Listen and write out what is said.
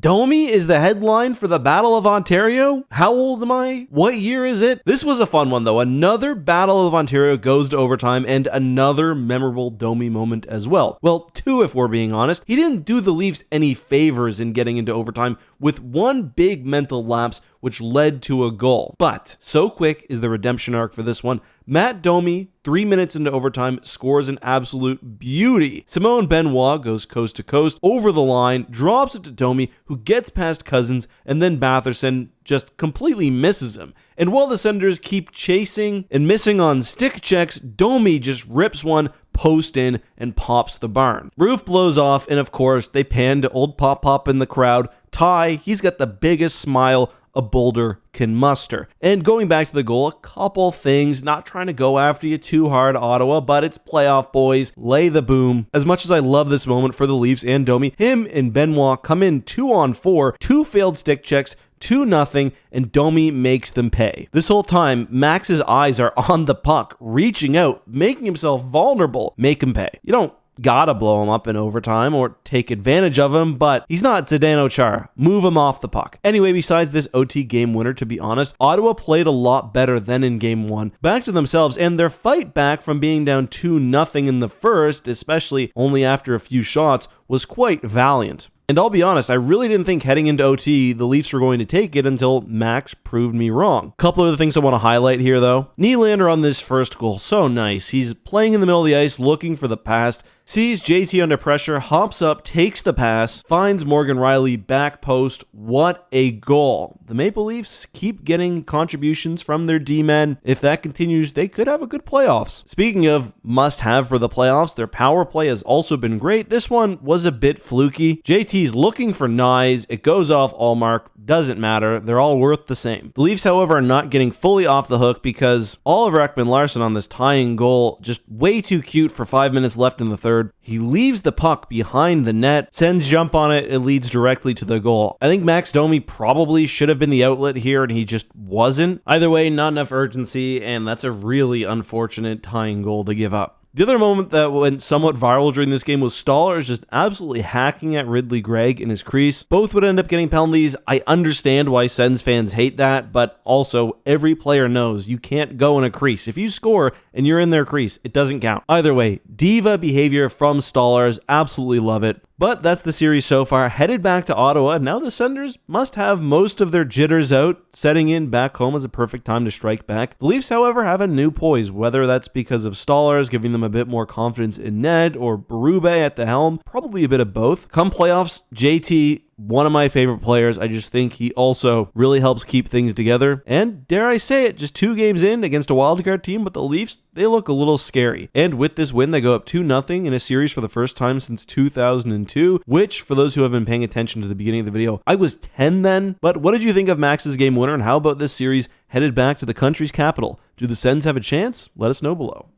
Domi is the headline for the Battle of Ontario? How old am I? What year is it? This was a fun one though. Another Battle of Ontario goes to overtime and another memorable Domi moment as well. Well, two if we're being honest. He didn't do the Leafs any favors in getting into overtime with one big mental lapse which led to a goal. But so quick is the redemption arc for this one. Matt Domi, 3 minutes into overtime, scores an absolute beauty. Simone Benoit goes coast to coast over the line, drops it to Domi, who gets past Cousins, and then Batherson just completely misses him. And while the Senators keep chasing and missing on stick checks, Domi just rips one post in and pops the barn. Roof blows off, and of course, they pan to old Pop Pop in the crowd. Ty, he's got the biggest smile a Boulder can muster. And going back to the goal, a couple things, not trying to go after you too hard, Ottawa, but it's playoff, boys. Lay the boom. As much as I love this moment for the Leafs and Domi, him and Benoit come in 2-on-4, 2 failed stick checks, 2-0, and Domi makes them pay. This whole time, Max's eyes are on the puck, reaching out, making himself vulnerable. Make him pay. You don't gotta blow him up in overtime or take advantage of him, but he's not Zdeno Chara. Move him off the puck. Anyway, besides this OT game winner, to be honest, Ottawa played a lot better than in game 1. Back to themselves, and their fight back from being down 2-0 in the first, especially only after a few shots, was quite valiant. And I'll be honest, I really didn't think heading into OT, the Leafs were going to take it until Max proved me wrong. Couple of the things I want to highlight here, though. Nylander on this first goal, so nice. He's playing in the middle of the ice, looking for the pass, sees JT under pressure, hops up, takes the pass, finds Morgan Riley back post. What a goal. The Maple Leafs keep getting contributions from their D-men. If that continues, they could have a good playoffs. Speaking of must-have for the playoffs, their power play has also been great. This one was a bit fluky. JT's looking for Nyes. It goes off Allmark. Doesn't matter. They're all worth the same. The Leafs, however, are not getting fully off the hook because Oliver Ekman-Larsson on this tying goal, just way too cute for 5 minutes left in the third. He leaves the puck behind the net, sends jump on it, it leads directly to the goal. I think Max Domi probably should have been the outlet here, and he just wasn't. Either way, not enough urgency, and that's a really unfortunate tying goal to give up. The other moment that went somewhat viral during this game was Stolarz just absolutely hacking at Ridley Gregg in his crease. Both would end up getting penalties. I understand why Sens fans hate that, but also every player knows you can't go in a crease. If you score and you're in their crease, it doesn't count. Either way, diva behavior from Stolarz. Absolutely love it. But that's the series so far. Headed back to Ottawa, now the Senators must have most of their jitters out. Setting in back home is a perfect time to strike back. The Leafs, however, have a new poise, whether that's because of Stolarz giving them a bit more confidence in net or Berube at the helm, probably a bit of both. Come playoffs, JT, one of my favorite players. I just think he also really helps keep things together. And dare I say it, just 2 games in against a wildcard team, but the Leafs, they look a little scary. And with this win, they go up 2-0 in a series for the first time since 2002, which, for those who have been paying attention to the beginning of the video, I was 10 then. But what did you think of Max's game winner, and how about this series headed back to the country's capital? Do the Sens have a chance? Let us know below.